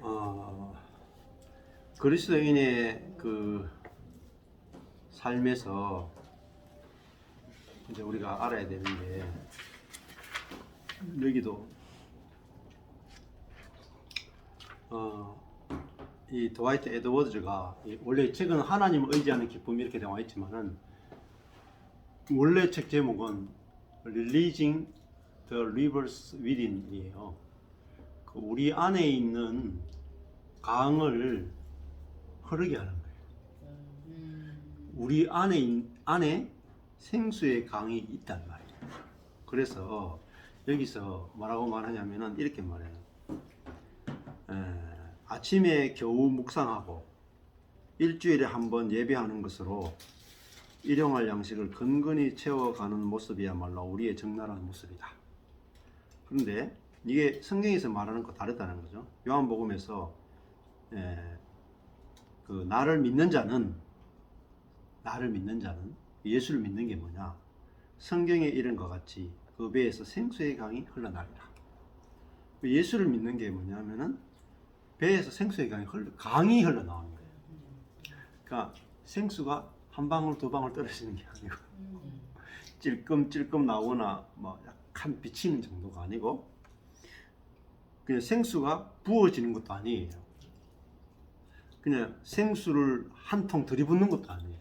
어, 그리스도인의 그 삶에서 이제 우리가 알아야 되는 게, 여기도 이 드와이트 에드워즈가 원래 책은 하나님을 의지하는 기쁨 이렇게 나와 있지만은 원래 책 제목은 Releasing the Rivers Within이에요. 그 우리 안에 있는 강을 흐르게 하는 거예요. 우리 안에 생수의 강이 있단 말이에요. 그래서 여기서 뭐라고 말하냐면은 이렇게 말해요. 아침에 겨우 묵상하고 일주일에 한 번 예배하는 것으로 일용할 양식을 근근히 채워가는 모습이야말로 우리의 적나라한 모습이다. 그런데 이게 성경에서 말하는 거 다르다는 거죠. 요한복음에서 그 나를 믿는 자는 예수를 믿는 게 뭐냐? 성경에 이른 것 같이 그 배에서 생수의 강이 흘러나리라. 예수를 믿는 게 뭐냐면은 배에서 생수의 강이 흘러나오는 거예요. 그러니까 생수가 한 방울 두 방울 떨어지는 게 아니고 찔끔찔끔 나오거나 뭐 약간 비치는 정도가 아니고, 그냥 생수가 부어지는 것도 아니에요. 그냥 생수를 한 통 들이붓는 것도 아니에요.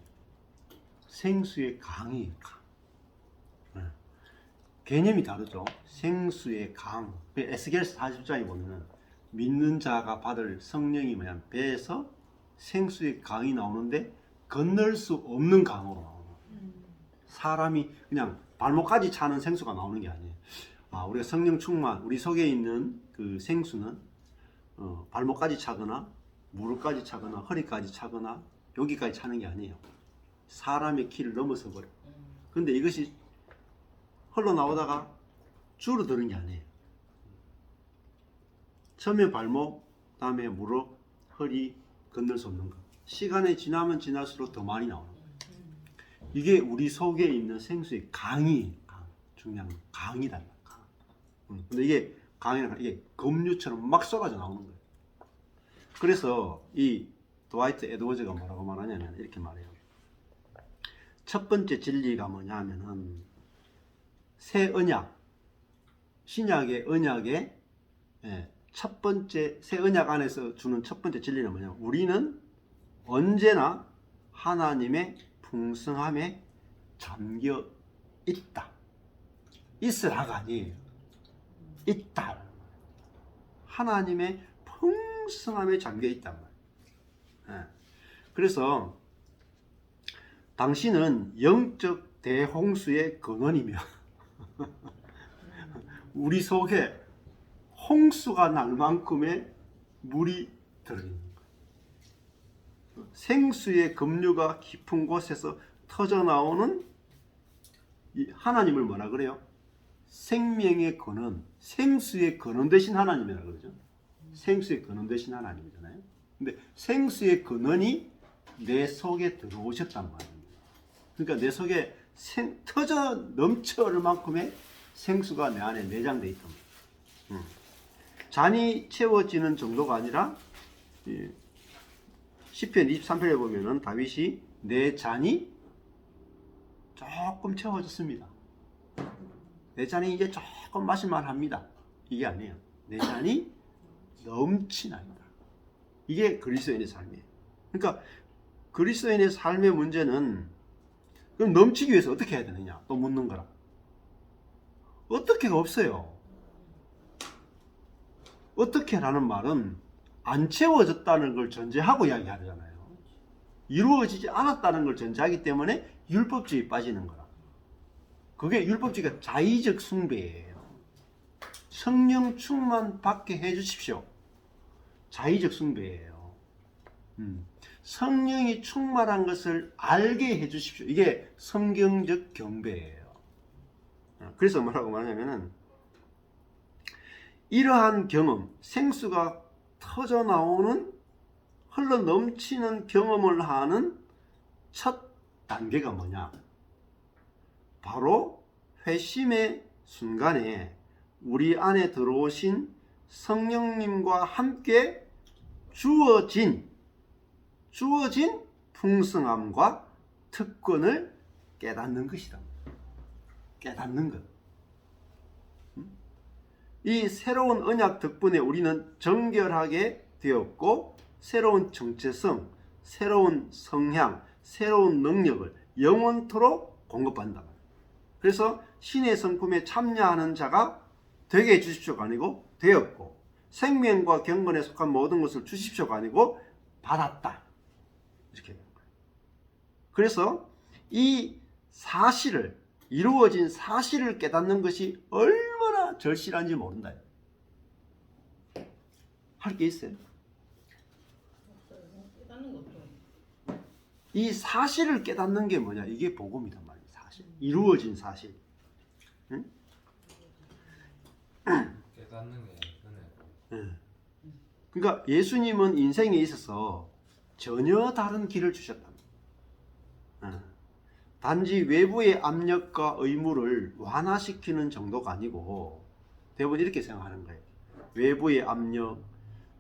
생수의 강이에요. 강. 개념이 다르죠. 생수의 강. 에스겔서 40장에 보면은 믿는 자가 받을 성령이 뭐냐면 배에서 생수의 강이 나오는데 건널 수 없는 강으로 나오는 거예요. 사람이 그냥 발목까지 차는 생수가 나오는 게 아니에요. 우리가 성령 충만, 우리 속에 있는 그 생수는 발목까지 차거나 무릎까지 차거나 허리까지 차거나 여기까지 차는 게 아니에요. 사람의 키를 넘어서 버려요. 근데 이것이 흘러나오다가 줄어드는 게 아니에요. 처음에 발목, 다음에 무릎, 허리 건널 수 없는 것. 시간이 지나면 지날수록 더 많이 나오는 거예요. 이게 우리 속에 있는 생수의 강이 중요한 건 강이다. 근데 이게 강이란 이게 급류처럼 막 쏟아져 나오는 거예요. 그래서 이 드와이트 에드워즈가 뭐라고 말하냐면 이렇게 말해요. 첫 번째 진리가 뭐냐 하면은 새 언약, 신약의 언약의 첫 번째, 새 언약 안에서 주는 첫 번째 진리는 뭐냐면 우리는 언제나 하나님의 풍성함에 잠겨 있다. 있으라가 아니에요. 있다. 하나님의 풍성함에 잠겨 있단 말이에요. 그래서 당신은 영적 대홍수의 근원이며 우리 속에 홍수가 날 만큼의 물이 들어있는 거예요. 생수의 급류가 깊은 곳에서 터져 나오는 하나님을 뭐라 그래요? 생명의 근원, 생수의 근원 되신 하나님이라 그러죠. 생수의 근원 되신 하나님이잖아요. 근데 생수의 근원이 내 속에 들어오셨단 말입니다. 그러니까 내 속에 터져 넘쳐올 만큼의 생수가 내 안에 내장되어 있단 말이에요. 잔이 채워지는 정도가 아니라 시편 23편에 보면은 다윗이 내 잔이 조금 채워졌습니다. 내 잔이 이제 조금 마실만 합니다. 이게 아니에요. 내 잔이 넘치나이다. 이게 그리스도인의 삶이에요. 그러니까 그리스도인의 삶의 문제는 그럼 넘치기 위해서 어떻게 해야 되느냐 또 묻는 거라. 어떻게가 없어요. 어떻게라는 말은 안 채워졌다는 걸 전제하고 이야기하잖아요. 이루어지지 않았다는 걸 전제하기 때문에 율법주의에 빠지는 거라. 그게 율법주의가 자의적 숭배예요. 성령 충만 받게 해주십시오. 자의적 숭배예요. 성령이 충만한 것을 알게 해주십시오. 이게 성경적 경배예요. 그래서 뭐라고 말하냐면은 이러한 경험, 생수가 터져 나오는 흘러 넘치는 경험을 하는 첫 단계가 뭐냐? 바로 회심의 순간에 우리 안에 들어오신 성령님과 함께 주어진 풍성함과 특권을 깨닫는 것이다. 깨닫는 것. 이 새로운 언약 덕분에 우리는 정결하게 되었고 새로운 정체성, 새로운 성향, 새로운 능력을 영원토록 공급한다. 그래서 신의 성품에 참여하는 자가 되게 해주십시오가 아니고 되었고, 생명과 경건에 속한 모든 것을 주십시오가 아니고 받았다. 이렇게 되는 거예요. 그래서 이 사실을, 이루어진 사실을 깨닫는 것이 얼마나 절실한지 모른다. 할 게 있어요? 이 사실을 깨닫는 게 뭐냐? 이게 복음이란 말이에요. 사실. 이루어진 사실. 응? 깨닫는 게 은혜고. 그러니까 예수님은 인생에 있어서 전혀 다른 길을 주셨다. 단지 외부의 압력과 의무를 완화시키는 정도가 아니고, 대부분 이렇게 생각하는 거예요. 외부의 압력,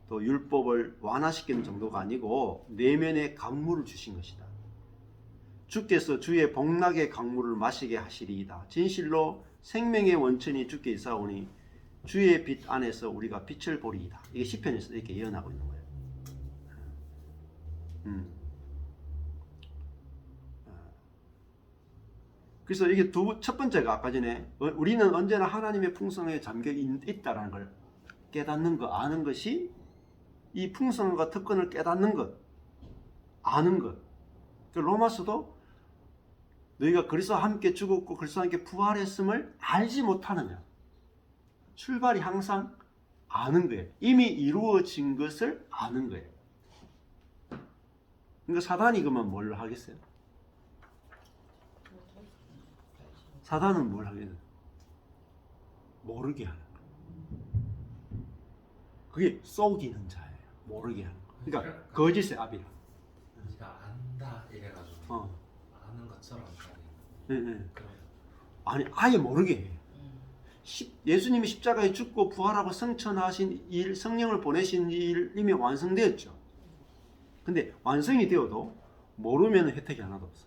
또 율법을 완화시키는 정도가 아니고 내면의 강물을 주신 것이다. 주께서 주의 복락의 강물을 마시게 하시리이다. 진실로 생명의 원천이 주께 있사오니 주의 빛 안에서 우리가 빛을 보리이다. 이게 시편에서 이렇게 예언하고 있는 거예요. 그래서 이게 첫 번째가 아까 전에 우리는 언제나 하나님의 풍성에 잠겨 있다라는 걸 깨닫는 것, 아는 것이, 이 풍성과 특권을 깨닫는 것, 아는 것. 로마서도 너희가 그리스도와 함께 죽었고 그리스도와 함께 부활했음을 알지 못하느냐. 출발이 항상 아는 거예요. 이미 이루어진 것을 아는 거예요. 그러니까 사단이 그러면 뭘 하겠어요? 사단은 뭘 하겠어요? 모르게 하는 거예요. 그게 속이는 자예요. 모르게 하는 거. 그러니까 거짓의 압이라. 네가 안다 이래가지고 아는 것처럼 하는. 아니 아예 모르게 해요. 예수님이 십자가에 죽고 부활하고 성천하신 일, 성령을 보내신 일 이미 완성되었죠. 근데 완성이 되어도 모르면 혜택이 하나도 없어.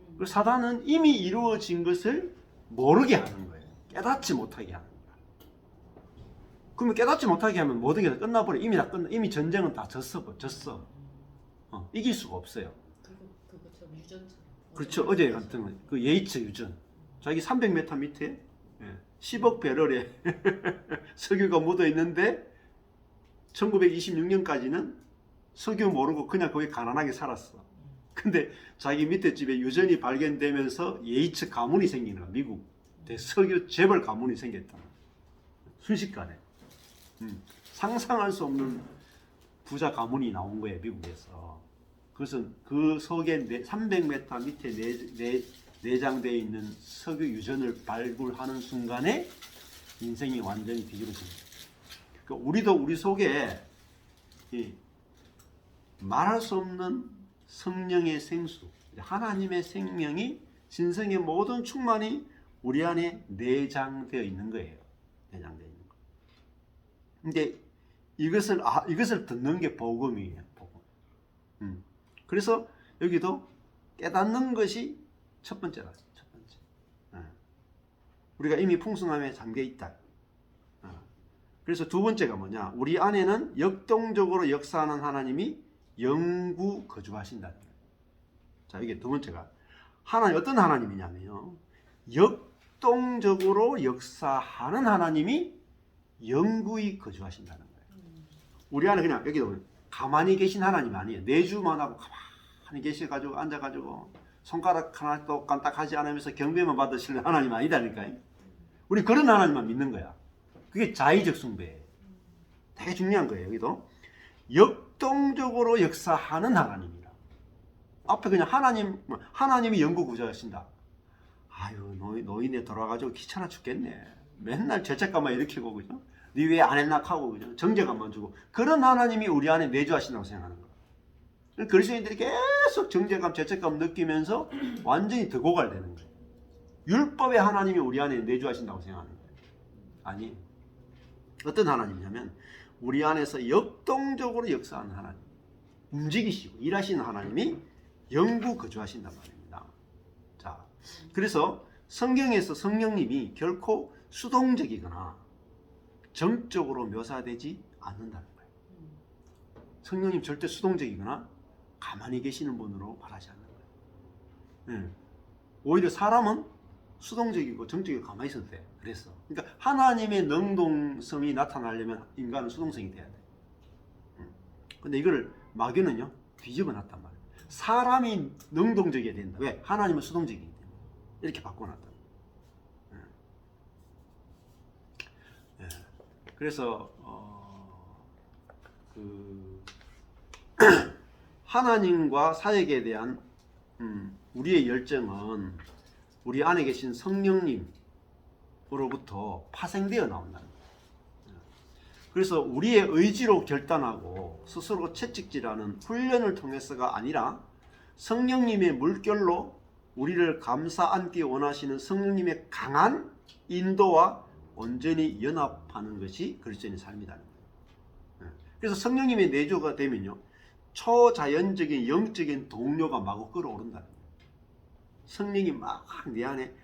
그리고 사단은 이미 이루어진 것을 모르게 하는 거예요. 깨닫지 못하게 하는 거예요. 그러면 깨닫지 못하게 하면 모든 게 다 끝나버려. 이미 다 끝나. 이미 전쟁은 다 졌어. 이길 수가 없어요. 그것처럼 유전처럼. 그렇죠. 어제 같은 그 예이츠 유전. 자기 300m 밑에 10억 배럴의 석유가 묻어 있는데 1926년까지는 석유 모르고 그냥 거기 가난하게 살았어. 근데 자기 밑에 집에 유전이 발견되면서 예이츠 가문이 생기는 거야. 미국 석유 재벌 가문이 생겼다. 순식간에. 상상할 수 없는 부자 가문이 나온 거예요. 미국에서. 그것은 그 속에 300m 밑에 내장되어 있는 석유 유전을 발굴하는 순간에 인생이 완전히 뒤집어집니다. 그러니까 우리도 우리 속에 말할 수 없는 성령의 생수, 하나님의 생명이, 진성의 모든 충만이 우리 안에 내장되어 있는 거예요. 내장되어 있는 거. 근데 이것을 듣는 게 복음이에요. 복음. 그래서 여기도 깨닫는 것이 첫 번째라. 첫 번째. 우리가 이미 풍성함에 잠겨 있다. 그래서 두 번째가 뭐냐? 우리 안에는 역동적으로 역사하는 하나님이 영구 거주하신다. 자, 이게 두 번째가 하나님 어떤 하나님이냐면요. 역동적으로 역사하는 하나님이 영구히 거주하신다는 거예요. 우리 안에 그냥 여기도 가만히 계신 하나님이 아니에요. 내주만 하고 가만히 계셔가지고 앉아가지고 손가락 하나도 깜딱하지 않으면서 경배만 받으시는 하나님 아니다니까요. 우리 그런 하나님만 믿는 거야. 그게 자의적 숭배예요. 되게 중요한 거예요. 여기도 역동적으로 역사하는 하나님이라. 앞에 그냥 하나님이 영구 구조하신다. 아유, 노인네 돌아가지고 귀찮아 죽겠네. 맨날 죄책감만 일으키고, 그죠? 네 왜 안 했나 하고, 그죠? 정죄감만 주고. 그런 하나님이 우리 안에 내주하신다고 생각하는 거예요. 그리스도인들이 계속 정죄감, 죄책감 느끼면서 완전히 더 고갈되는 거예요. 율법의 하나님이 우리 안에 내주하신다고 생각하는 거예요. 아니, 어떤 하나님이냐면 우리 안에서 역동적으로 역사하는 하나님, 움직이시고 일하시는 하나님이 영구 거주하신단 말입니다. 자, 그래서 성경에서 성령님이 결코 수동적이거나 정적으로 묘사되지 않는다는 거예요. 성령님 절대 수동적이거나 가만히 계시는 분으로 말하지 않는 거예요. 네. 오히려 사람은 수동적이고 정적이고 가만히 있어도 돼. 그래서 그러니까 하나님의 능동성이 나타나려면 인간은 수동성이 돼야 돼. 근데 이걸 마귀는요 뒤집어 놨단 말이에요. 사람이 능동적이어야 된다. 왜? 하나님은 수동적이기 때문에 이렇게 바꿔놨다. 그래서 하나님과 사역에 대한 우리의 열정은 우리 안에 계신 성령님으로부터 파생되어 나온다는 거예요. 그래서 우리의 의지로 결단하고 스스로 채찍질하는 훈련을 통해서가 아니라 성령님의 물결로 우리를 감싸 안기 원하시는 성령님의 강한 인도와 온전히 연합하는 것이 그리스도인의 삶이라는 거예요. 그래서 성령님의 내조가 되면요 초자연적인 영적인 동료가 마구 끌어오른다는 거예요. 성령이 막 내 안에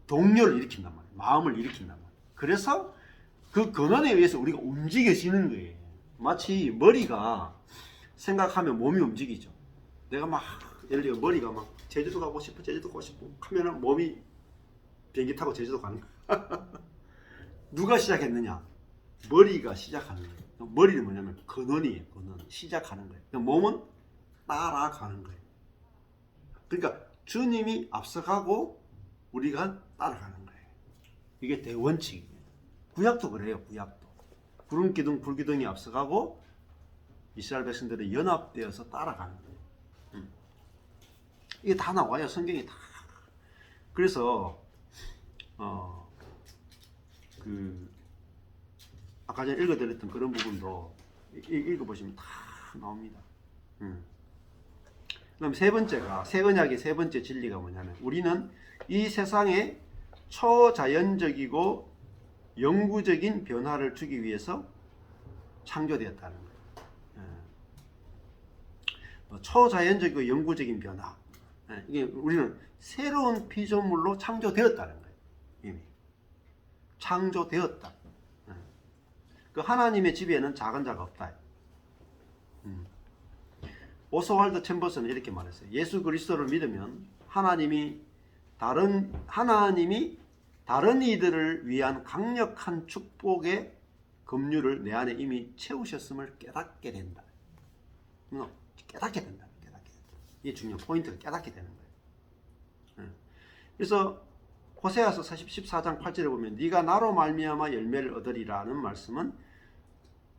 동료를 일으킨단 말이에요. 마음을 일으킨단 말이에요. 그래서 그 근원에 의해서 우리가 움직여지는 거예요. 마치 머리가 생각하면 몸이 움직이죠. 내가 막 예를 들어 머리가 막 제주도 가고 싶어 하면은 몸이 비행기 타고 제주도 가는 거야. 누가 시작했느냐? 머리가 시작하는 거예요. 머리는 뭐냐면 근원이에요. 근원. 시작하는 거예요. 몸은 따라가는 거예요. 그러니까 주님이 앞서가고 우리가 따라가는 거예요. 이게 대원칙이에요. 구약도 그래요. 구약도. 구름 기둥, 불 기둥이 앞서가고 이스라엘 백성들이 연합되어서 따라가는 거예요. 이게 다 나와요. 성경이 다. 그래서 아까 전에 읽어드렸던 그런 부분도 읽어보시면 다 나옵니다. 그럼 세 번째가 새 언약의 세 번째 진리가 뭐냐면 우리는 이 세상에 초자연적이고 영구적인 변화를 주기 위해서 창조되었다는 거예요. 초자연적이고 영구적인 변화. 이게 우리는 새로운 피조물로 창조되었다는 거예요. 이미 창조되었다. 그 하나님의 집에는 작은 자가 없다. 오스왈드 챔버스는 이렇게 말했어요. 예수 그리스도를 믿으면 하나님이 다른 이들을 위한 강력한 축복의 급류를 내 안에 이미 채우셨음을 깨닫게 된다. 깨닫게 된다. 이게 중요한 포인트가 깨닫게 되는 거예요. 그래서 호세아서 14장 8절에 보면 네가 나로 말미암아 열매를 얻으리라는 말씀은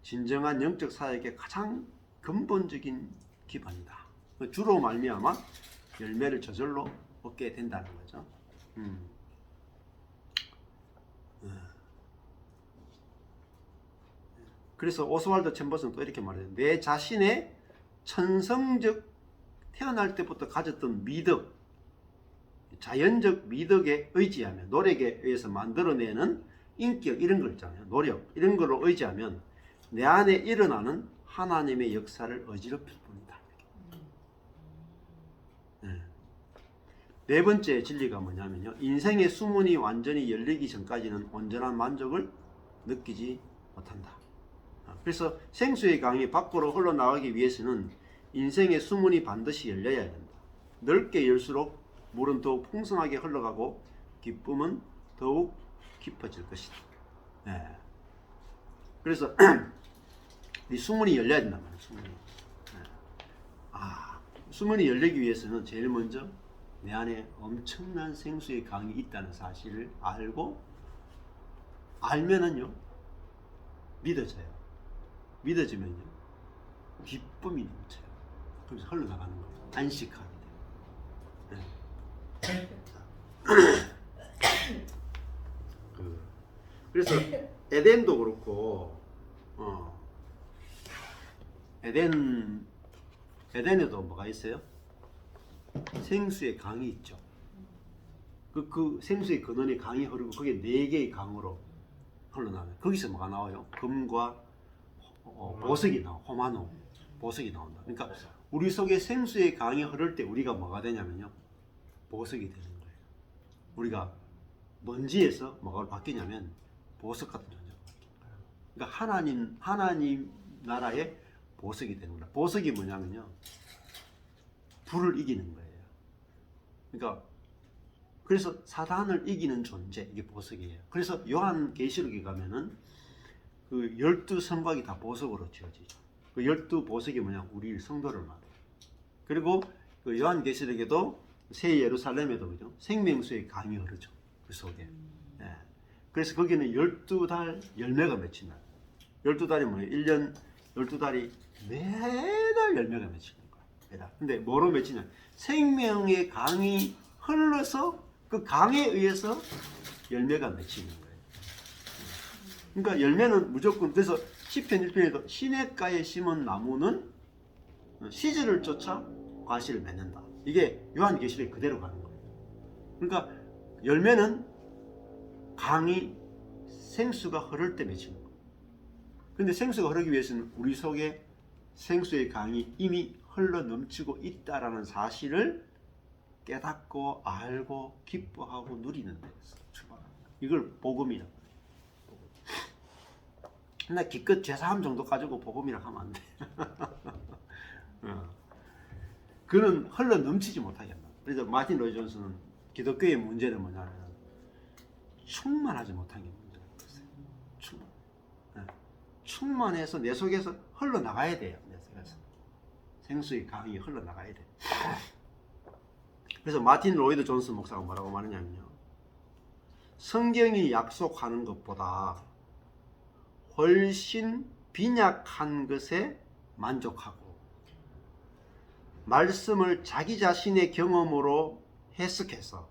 진정한 영적 사역의 가장 근본적인 기반이다. 주로 말미암아 열매를 저절로 얻게 된다는 거죠. 그래서 오스왈드 챔버스는 또 이렇게 말해요. 내 자신의 천성적 태어날 때부터 가졌던 미덕, 자연적 미덕에 의지하면 노력에 의해서 만들어내는 인격 이런 거 있잖아요. 노력 이런 걸로 의지하면 내 안에 일어나는 하나님의 역사를 어지럽힐 뿐이다. 네 번째 진리가 뭐냐면요. 인생의 수문이 완전히 열리기 전까지는 온전한 만족을 느끼지 못한다. 그래서 생수의 강이 밖으로 흘러나가기 위해서는 인생의 수문이 반드시 열려야 된다. 넓게 열수록 물은 더욱 풍성하게 흘러가고 기쁨은 더욱 깊어질 것이다. 그래서 이 수문이 열려야 된단 말이에요. 수문이 열리기 위해서는 제일 먼저 내 안에 엄청난 생수의 강이 있다는 사실을 알면은요 믿어져요. 믿어지면요 기쁨이 넘쳐요. 그래서 흘러나가는 거예요. 안식하게 돼요. 그래서 에덴도 그렇고 에덴에도 뭐가 있어요? 생수의 강이 있죠. 그 생수의 근원의 강이 흐르고 그게 4개의 강으로 흘러나와요. 거기서 뭐가 나와요? 금과 보석이 나와. 호마노. 보석이 나온다. 그러니까 우리 속에 생수의 강이 흐를 때 우리가 뭐가 되냐면요. 보석이 되는 거예요. 우리가 먼지에서 뭐가 바뀌냐면 보석 같은 존재가 바뀌는 거예요. 그러니까 하나님 나라의 보석이 되는 거예요. 보석이 뭐냐면요. 불을 이기는 거예요. 그러니까 그래서 사단을 이기는 존재, 이게 보석이에요. 그래서 요한계시록에 가면은 그 12성곽이 다 보석으로 지어지죠. 그 12보석이 뭐냐? 우리 성도를 말해요. 그리고 그 요한계시록에도 새 예루살렘에도 그죠? 생명수의 강이 흐르죠. 그 속에. 예. 그래서 거기는 12달 열매가 맺힌다. 12달이 뭐예요? 1년 12달이 매달 열매가 맺히는 거예요. 매달. 근데 뭐로 맺히냐? 생명의 강이 흘러서 그 강에 의해서 열매가 맺히는 거예요. 그러니까 열매는 무조건, 그래서 시편 1편에도 시냇가에 심은 나무는 시절을 쫓아 과실을 맺는다. 이게 요한계시록에 그대로 가는 거예요. 그러니까 열매는 강이 생수가 흐를 때 맺히는 거예요. 근데 생수가 흐르기 위해서는 우리 속에 생수의 강이 이미 흘러 넘치고 있다라는 사실을 깨닫고 알고 기뻐하고 누리는 데서 출발합니다. 이걸 복음이라고 해요. 근데 기껏 죄사함 정도 가지고 복음이라고 하면 안 돼. 그는 흘러 넘치지 못하게 한다. 그래서 마틴 로이 존슨은 기독교의 문제는 뭐냐면 충만하지 못한 게 문제라고 했어요. 충만해서 내 속에서 흘러나가야 돼요. 내 속에서 생수의 강이 흘러나가야 돼요. 그래서 마틴 로이드 존슨 목사가 뭐라고 말하냐면요. 성경이 약속하는 것보다 훨씬 빈약한 것에 만족하고 말씀을 자기 자신의 경험으로 해석해서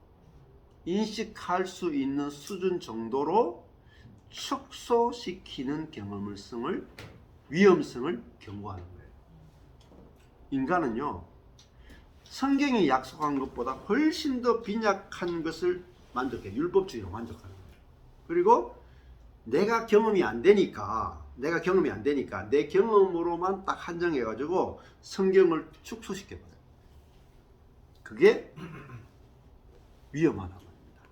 인식할 수 있는 수준 정도로 축소시키는 위험성을 경고하는 거예요. 인간은요, 성경이 약속한 것보다 훨씬 더 빈약한 것을 만족해. 율법주의로 만족하는 거예요. 그리고 내가 경험이 안 되니까 내 경험으로만 딱 한정해가지고 성경을 축소시켜버려요. 그게 위험하다는 겁니다.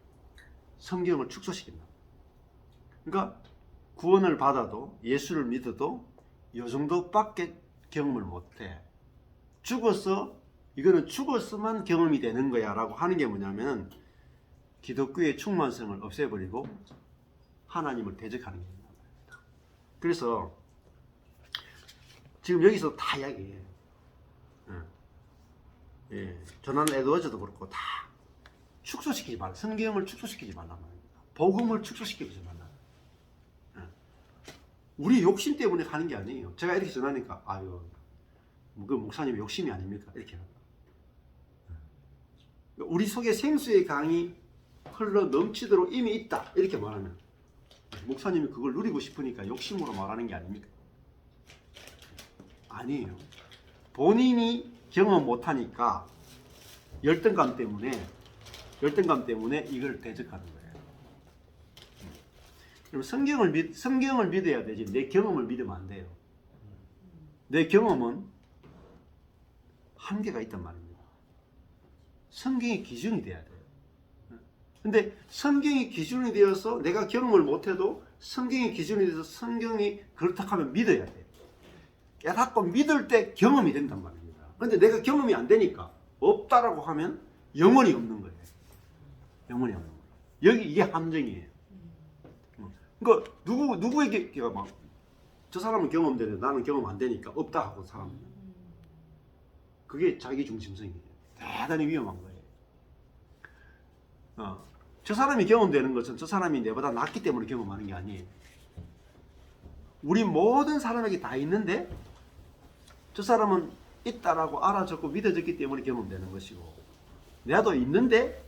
성경을 축소시킨다. 그러니까 구원을 받아도 예수를 믿어도 이 정도밖에 경험을 못해. 이거는 죽었으면 경험이 되는 거야 라고 하는 게 뭐냐면 기독교의 충만성을 없애버리고 하나님을 대적하는 게 있는 겁니다. 그래서 지금 여기서 다 이야기해요. 조난 에드워즈도 그렇고 다 축소시키지 말라. 성경을 축소시키지 말란 말입니다. 복음을 축소시키지 말라. 우리 욕심 때문에 하는 게 아니에요. 제가 이렇게 전하니까 아유, 그 목사님 욕심이 아닙니까? 이렇게 합니다. 우리 속에 생수의 강이 흘러 넘치도록 이미 있다. 이렇게 말하면 목사님이 그걸 누리고 싶으니까 욕심으로 말하는 게 아닙니까? 아니에요. 본인이 경험 못하니까 열등감 때문에 이걸 대적하는 거예요. 그럼 성경을 믿어야 되지 내 경험을 믿으면 안 돼요. 내 경험은 한계가 있단 말입니다. 성경이 기준이 돼야 돼요. 근데 성경이 기준이 되어서 내가 경험을 못해도 성경이 기준이 돼서 성경이 그렇다 하면 믿어야 돼요. 깨닫고 믿을 때 경험이 된단 말입니다. 근데 내가 경험이 안 되니까 없다라고 하면 영원히 없는 거예요. 영원히 없는 거예요. 이게 함정이에요. 그러니까 누구에게 막 저 사람은 경험되는데 나는 경험 안 되니까 없다 하고 사람, 그게 자기 중심성이에요. 대단히 위험한 거예요. 저 사람이 경험되는 것은 저 사람이 내보다 낫기 때문에 경험하는 게 아니에요. 우리 모든 사람에게 다 있는데 저 사람은 있다라고 알아졌고 믿어졌기 때문에 경험되는 것이고, 나도 있는데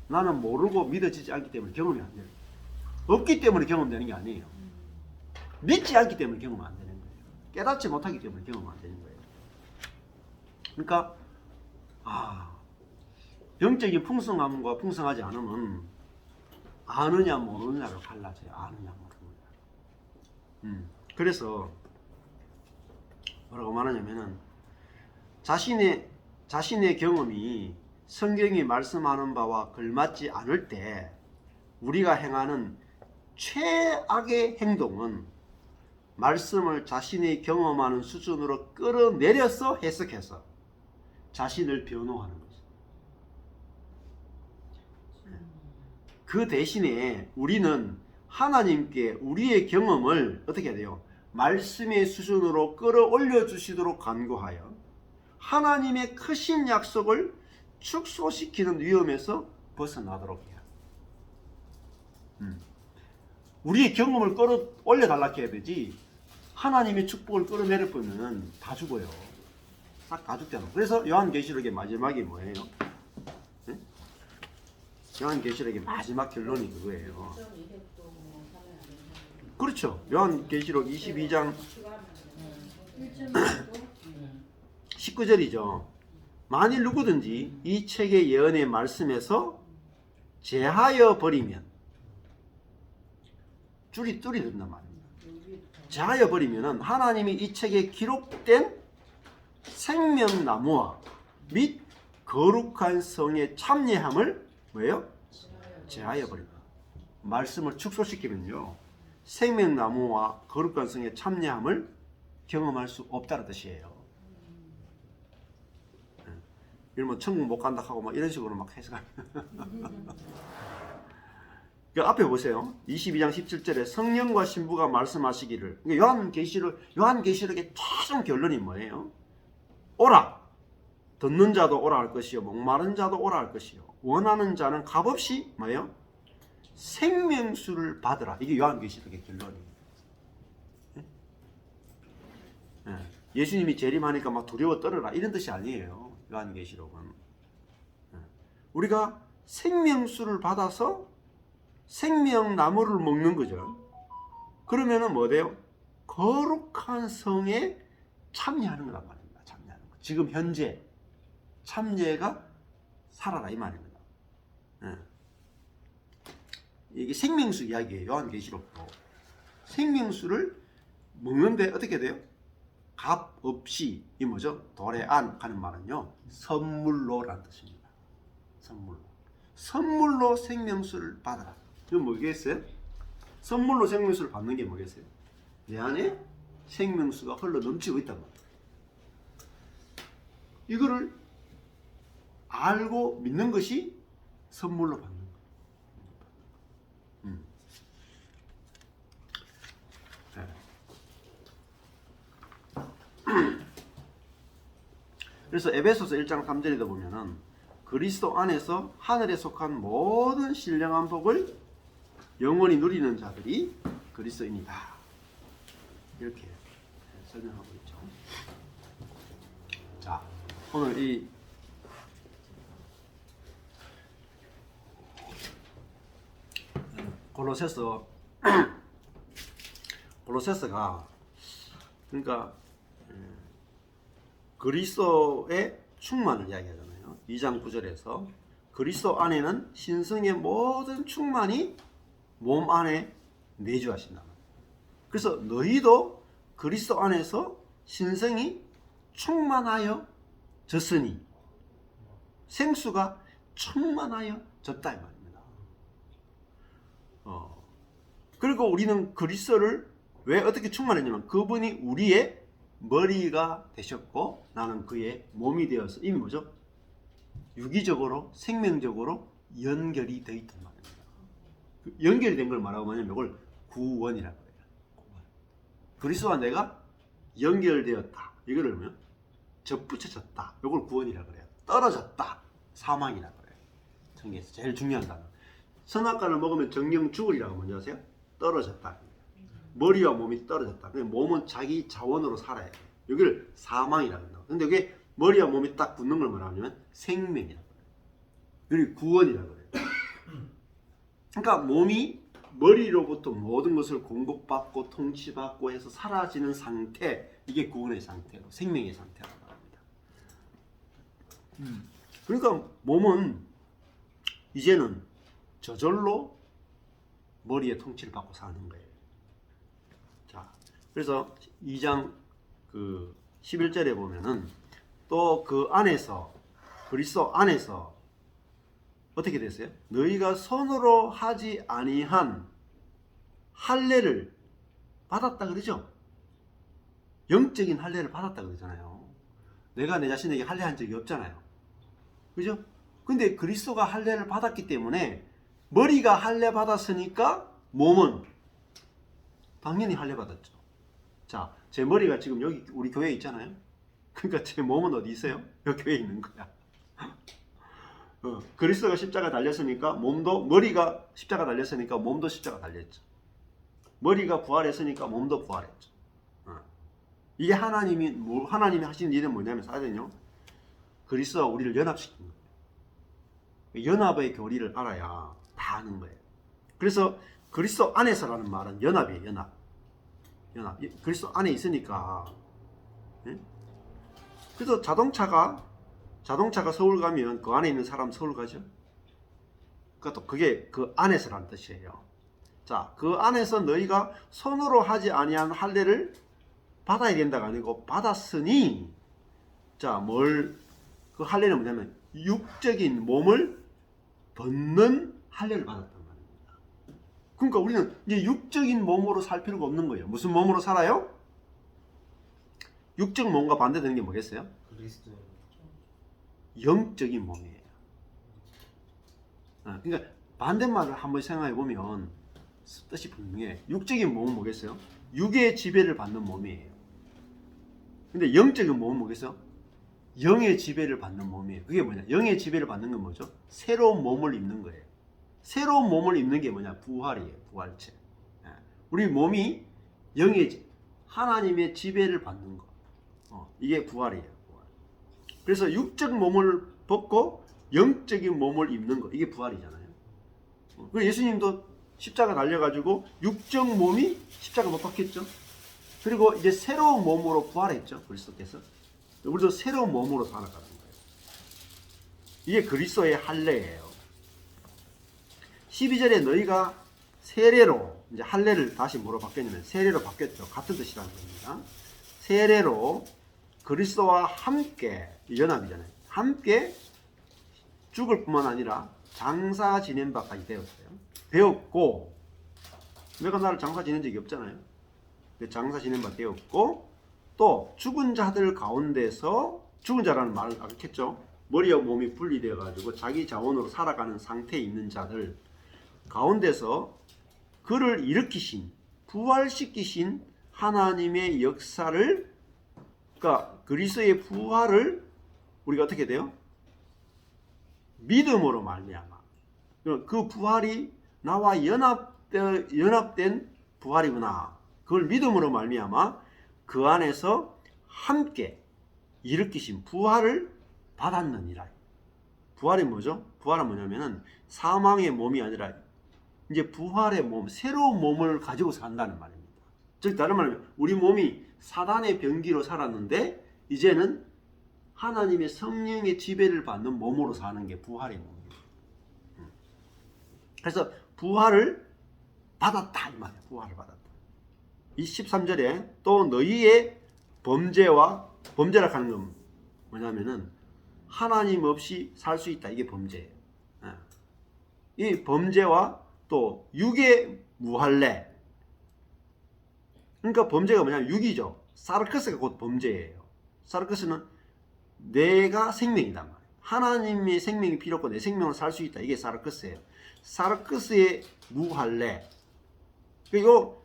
나는 모르고 믿어지지 않기 때문에 경험이 안 돼요. 없기 때문에 경험되는 게 아니에요. 믿지 않기 때문에 경험 안 되는 거예요. 깨닫지 못하기 때문에 경험 안 되는 거예요. 그러니까 영적인 풍성함과 풍성하지 않으면 아느냐 모르느냐로 갈라져요. 아느냐 모르느냐. 그래서 뭐라고 말하냐면은 자신의 경험이 성경이 말씀하는 바와 걸맞지 않을 때 우리가 행하는 최악의 행동은 말씀을 자신이 경험하는 수준으로 끌어내려서 해석해서 자신을 변호하는 거죠. 그 대신에 우리는 하나님께 우리의 경험을 어떻게 해야 돼요? 말씀의 수준으로 끌어올려 주시도록 간구하여 하나님의 크신 약속을 축소시키는 위험에서 벗어나도록 해요. 우리의 경험을 끌어올려 달라 해야 되지 하나님의 축복을 끌어내릴 뿐은 다 죽어요. 싹 다 죽잖아. 그래서 요한계시록의 마지막이 뭐예요? 네? 요한계시록의 마지막 결론이 그거예요. 그렇죠. 요한계시록 22장 19절이죠. 만일 누구든지 이 책의 예언의 말씀에서 제하여 버리면 뚜리 된단 말입니다. 제하여 버리면은 하나님이 이 책에 기록된 생명나무와 및 거룩한 성의 참여함을 뭐예요? 제하여 버립니다. 말씀을 축소시키면요 생명나무와 거룩한 성의 참여함을 경험할 수 없다는 뜻이에요. 이러면 천국 못 간다 하고 막 이런 식으로 막 해석하면 그 앞에 보세요. 22장 17절에 성령과 신부가 말씀하시기를, 요한계시록의 최종 결론이 뭐예요? 오라, 듣는 자도 오라 할 것이요 목마른 자도 오라 할 것이요 원하는 자는 값없이 뭐예요? 생명수를 받으라. 이게 요한계시록의 결론이에요. 예수님이 재림하니까 막 두려워 떨어라 이런 뜻이 아니에요. 요한계시록은 우리가 생명수를 받아서 생명나무를 먹는 거죠. 그러면은 뭐 돼요? 거룩한 성에 참여하는 거란 말입니다. 참여하는 거. 지금 현재 참여가 살아라 이 말입니다. 이게 생명수 이야기예요. 요한계시록도 생명수를 먹는데 어떻게 돼요? 값 없이 이 뭐죠? 도래안 하는 말은요 선물로라는 뜻입니다. 선물로 생명수를 받아라. 이건 뭐겠어요? 선물로 생명수를 받는 게 뭐겠어요? 내 안에 생명수가 흘러 넘치고 있단 말이에요. 이거를 알고 믿는 것이 선물로 받는 거예요. 그래서 에베소서 1장 3절에도 보면은 그리스도 안에서 하늘에 속한 모든 신령한 복을 영원히 누리는 자들이 그리스도인이다. 이렇게 설명하고 있죠. 자, 오늘 이 골로새서가 그러니까 그리스도의 충만을 이야기하잖아요. 2장 9절에서 그리스도 안에는 신성의 모든 충만이 몸 안에 내주하신다. 그래서 너희도 그리스도 안에서 신성이 충만하여 졌으니 생수가 충만하여 졌다 이 말입니다. 그리고 우리는 그리스도를 왜 어떻게 충만했냐면 그분이 우리의 머리가 되셨고 나는 그의 몸이 되어서 이미 뭐죠? 유기적으로 생명적으로 연결이 되어 있단 말입니다. 연결된 걸 말하고 뭐냐면 이걸 구원이라고 해요. 그리스도와 내가 연결되었다. 이거를 뭐냐? 접붙여졌다. 이걸 구원이라고 그래요. 떨어졌다. 사망이라고 그래요. 성경에서 제일 중요한 단어. 선악과를 먹으면 정령 죽으리라고 뭔지 아세요? 떨어졌다. 머리와 몸이 떨어졌다. 몸은 자기 자원으로 살아야 돼요. 여기를 사망이라고 한다고. 근데 이게 머리와 몸이 딱 붙는 걸 말하면 생명이라고 해요. 그리고 구원이라고 해요. 그러니까 몸이 머리로부터 모든 것을 공급받고 통치받고 해서 사라지는 상태, 이게 구원의 상태로, 생명의 상태라고 합니다. 그러니까 몸은 이제는 저절로 머리의 통치를 받고 사는 거예요. 자, 그래서 2장 11절에 보면은 또 그 안에서 그리스도 안에서 어떻게 됐어요? 너희가 손으로 하지 아니한 할례를 받았다 그러죠? 영적인 할례를 받았다 그러잖아요. 내가 내 자신에게 할례한 적이 없잖아요. 그죠? 근데 그리스도가 할례를 받았기 때문에 머리가 할례 받았으니까 몸은 당연히 할례 받았죠. 자, 제 머리가 지금 여기 우리 교회에 있잖아요. 그러니까 제 몸은 어디 있어요? 여기 교회에 있는 거야. 그리스도가 십자가 달렸으니까 몸도, 머리가 십자가 달렸으니까 몸도 십자가 달렸죠. 머리가 부활했으니까 몸도 부활했죠. 이게 하나님이 하시는 일은 뭐냐면 사실은요, 그리스도와 우리를 연합시키는 거예요. 연합의 교리를 알아야 다 아는 거예요. 그래서 그리스도 안에서라는 말은 연합이에요. 연합. 그리스도 안에 있으니까. 그래서 자동차가 서울 가면 그 안에 있는 사람 서울 가죠. 그게 그 안에서라는 뜻이에요. 자, 그 안에서 너희가 손으로 하지 아니한 할례를 받아야 된다가 아니고 받았으니, 자, 그 할례는 뭐냐면 육적인 몸을 벗는 할례를 받았단 말입니다. 그러니까 우리는 이제 육적인 몸으로 살 필요가 없는 거예요. 무슨 몸으로 살아요? 육적 몸과 반대되는 게 뭐겠어요? 그리스도 영적인 몸이에요. 그러니까 반대말을 한번 생각해 보면 뜻이 분명해. 육적인 몸은 뭐겠어요? 육의 지배를 받는 몸이에요. 근데 영적인 몸은 뭐겠어요? 영의 지배를 받는 몸이에요. 그게 뭐냐? 영의 지배를 받는 건 뭐죠? 새로운 몸을 입는 거예요. 새로운 몸을 입는 게 뭐냐? 부활이에요. 부활체. 우리 몸이 하나님의 지배를 받는 거. 이게 부활이에요. 부활. 그래서 육적 몸을 벗고 영적인 몸을 입는 거. 이게 부활이잖아요. 그리고 예수님도 십자가 달려가지고 육적 몸이 십자가 못 박혔죠. 그리고 이제 새로운 몸으로 부활했죠. 그리스도께서. 우리도 새로운 몸으로 살아가는 거예요. 이게 그리스도의 할례예요. 12절에 너희가 세례로, 이제 할례를 다시 뭐로 바뀌었냐면 세례로 바뀌었죠. 같은 뜻이라는 겁니다. 세례로 그리스도와 함께, 연합이잖아요. 함께 죽을 뿐만 아니라 장사 지낸 바까지 되었고, 내가 나를 장사 지낸 적이 없잖아요. 장사 지낸 바 되었고, 또 죽은 자들 가운데서, 죽은 자라는 말을 아까 했죠. 머리와 몸이 분리되어 가지고 자기 자원으로 살아가는 상태에 있는 자들 가운데서 그를 일으키신, 부활시키신 하나님의 역사를, 그러니까 그리스도의 부활을 우리가 어떻게 돼요? 믿음으로 말미암아. 그 부활이 나와 연합된 부활이구나. 그걸 믿음으로 말미암아 그 안에서 함께 일으키신 부활을 받았느니라. 부활이 뭐죠? 부활은 뭐냐면은 사망의 몸이 아니라 이제 부활의 몸, 새로운 몸을 가지고 산다는 말입니다. 즉 다른 말로 우리 몸이 사단의 병기로 살았는데 이제는 하나님의 성령의 지배를 받는 몸으로 사는 게 부활의 몸입니다. 그래서 부활을 받았다 이 말이에요. 부활을 받았다. 23절에 또 너희의 범죄라 하는 건 뭐냐면은 하나님 없이 살 수 있다. 이게 범죄예요. 이 범죄와 또 육의 무할례. 그러니까 범죄가 뭐냐면 육이죠. 사르크스가 곧 범죄예요. 사르크스는 내가 생명이단 말이에요. 하나님의 생명이 필요 없고 내 생명으로 살 수 있다. 이게 사르크스예요. 사르크스의 무할례. 그리고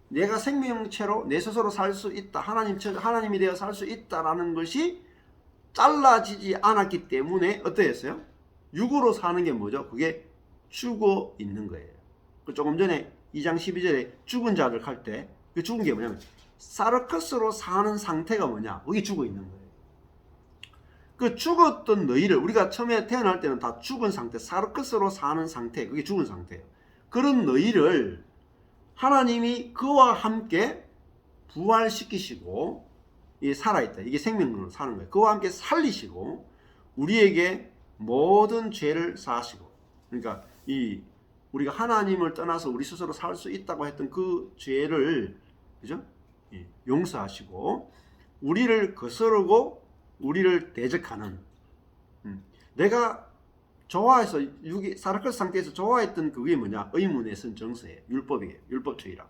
내가 생명체로 내 스스로 살 수 있다. 하나님이 되어 살 수 있다라는 것이 잘라지지 않았기 때문에 어떻게 했어요? 육으로 사는 게 뭐죠? 그게 죽어 있는 거예요. 조금 전에 2장 12절에 죽은 자들 할 때 그 죽은 게 뭐냐면 사르크스로 사는 상태가 뭐냐? 그게 죽어 있는 거예요. 그 죽었던 너희를 우리가 처음에 태어날 때는 다 죽은 상태, 사르크스로 사는 상태, 그게 죽은 상태예요. 그런 너희를 하나님이 그와 함께 부활시키시고 살아있다. 이게 생명으로 사는 거예요. 그와 함께 살리시고 우리에게 모든 죄를 사하시고, 그러니까 우리가 하나님을 떠나서 우리 스스로 살 수 있다고 했던 그 죄를, 그죠? 용서하시고 우리를 거스르고 우리를 대적하는 내가 좋아해서 사르크스 상태에서 좋아했던 그게 뭐냐? 의문의 선 정서예요. 율법이에요. 율법주의라.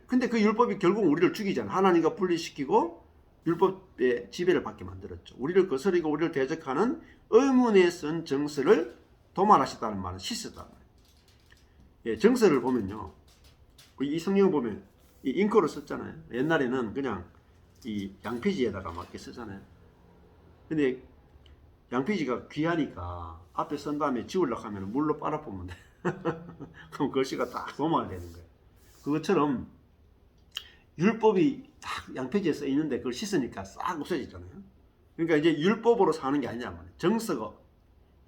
근데 그 율법이 결국 우리를 죽이잖아. 하나님과 분리시키고 율법의 지배를 받게 만들었죠. 우리를 거스르고 우리를 대적하는 의문의 선 정서를 도말하셨다는 말은 씻었다는 말이에요. 예, 정서를 보면요. 이 성경을 보면 이 잉크로 썼잖아요. 옛날에는 그냥 이 양피지에다가 막 이렇게 쓰잖아요. 근데 양피지가 귀하니까 앞에 쓴 다음에 지우려고 하면 물로 빨아보면 돼. 그럼 글씨가 딱 도말되는 거예요. 그것처럼 율법이 딱 양피지에 써 있는데 그걸 씻으니까 싹 없어지잖아요. 그러니까 이제 율법으로 사는 게 아니냐 말이에요. 정서가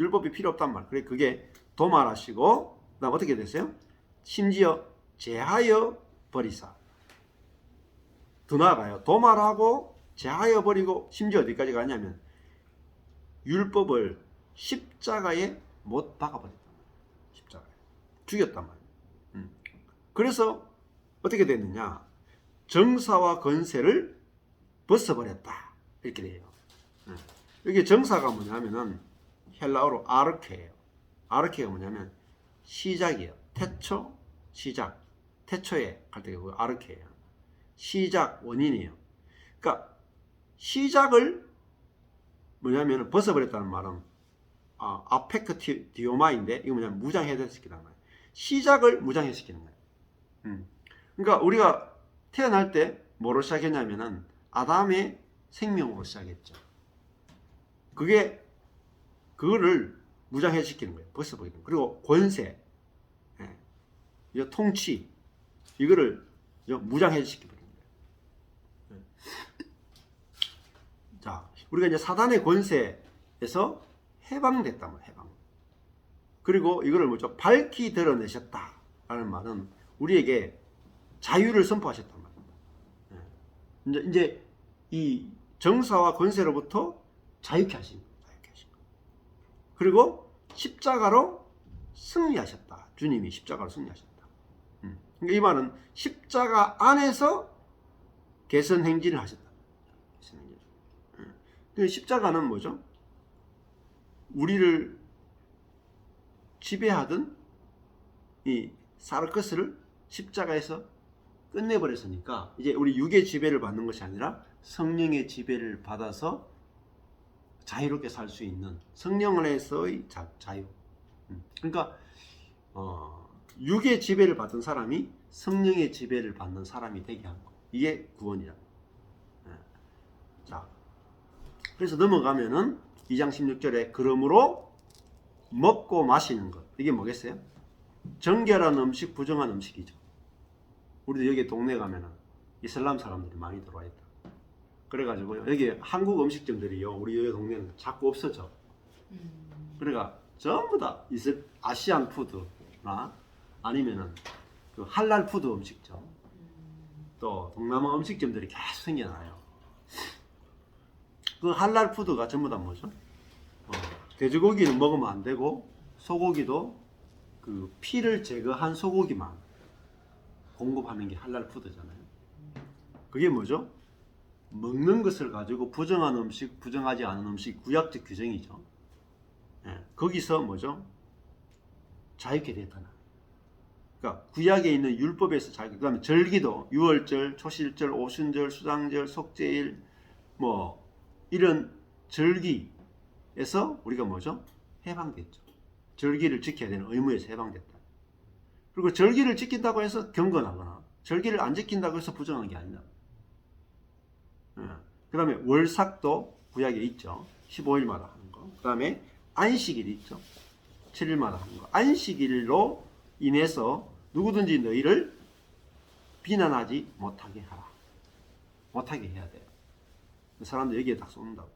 율법이 필요 없단 말이에요. 그래 그게 도말하시고 그다음 어떻게 됐어요? 심지어 제하여 버리사. 더 나아가요. 도말하고 제하여 버리고 심지어 어디까지 가냐면 율법을 십자가에 못 박아버렸단 말이에요. 십자가에 죽였단 말이에요. 그래서 어떻게 됐느냐? 정사와 권세를 벗어버렸다 이렇게 돼요. 여기 정사가 뭐냐면은 헬라어로 아르케예요. 아르케가 뭐냐면 시작이에요. 태초, 시작. 태초에 갈 때 그 아르케예요. 시작, 원인이에요. 그러니까 시작을 뭐냐면 벗어버렸다는 말은 아페크 디오마인데 이거 뭐냐면 무장해제시키는 거예요. 시작을 무장해시키는 거예요. 그러니까 우리가 태어날 때 뭐로 시작했냐면은 아담의 생명으로 시작했죠. 그거를 무장해시키는 거예요. 벗어버리는 거예요. 그리고 권세, 이 통치 이거를 무장해시키는 거예요. 자, 우리가 이제 사단의 권세에서 해방됐단 말이에요. 해방. 그리고 이거를 뭐죠? 밝히 드러내셨다라는 말은 우리에게 자유를 선포하셨단 말이에요. 이제 이 정사와 권세로부터 자유케 하신 거예요. 그리고 십자가로 승리하셨다. 주님이 십자가로 승리하셨다. 그러니까 이 말은 십자가 안에서 개선 행진을 하셨다. 십자가는 뭐죠? 우리를 지배하던 이 사르크스를 십자가에서 끝내버렸으니까 이제 우리 육의 지배를 받는 것이 아니라 성령의 지배를 받아서 자유롭게 살 수 있는 성령 안에서의 자유. 그러니까 육의 지배를 받던 사람이 성령의 지배를 받는 사람이 되게 한 거. 이게 구원이라. 자, 그래서 넘어가면은 2장 16절에 그러므로 먹고 마시는 것. 이게 뭐겠어요? 정결한 음식, 부정한 음식이죠. 우리도 여기 동네 가면은 이슬람 사람들이 많이 들어와 있다. 그래가지고 여기 한국 음식점들이요, 우리 여기 동네는 자꾸 없어져. 그러니까 전부 다 아시안 푸드나 아니면은 그 할랄 푸드 음식점, 또 동남아 음식점들이 계속 생겨나요. 그 할랄 푸드가 전부 다 뭐죠? 돼지고기는 먹으면 안 되고 소고기도 그 피를 제거한 소고기만 공급하는 게 할랄 푸드잖아요. 그게 뭐죠? 먹는 것을 가지고 부정한 음식, 부정하지 않은 음식, 구약적 규정이죠. 거기서 뭐죠? 자유케 됐다는. 그러니까 구약에 있는 율법에서 자유. 그다음에 절기도 유월절, 초실절, 오순절, 수장절, 속죄일 뭐 이런 절기에서 우리가 뭐죠? 해방됐죠. 절기를 지켜야 되는 의무에서 해방됐다. 그리고 절기를 지킨다고 해서 경건하거나 절기를 안 지킨다고 해서 부정한 게 아니다. 그 다음에 월삭도 구약에 있죠. 15일마다 하는 거. 그 다음에 안식일이 있죠. 7일마다 하는 거. 안식일로 인해서 누구든지 너희를 비난하지 못하게 하라. 못하게 해야 돼요. 사람들 여기에 딱 쏟는다고.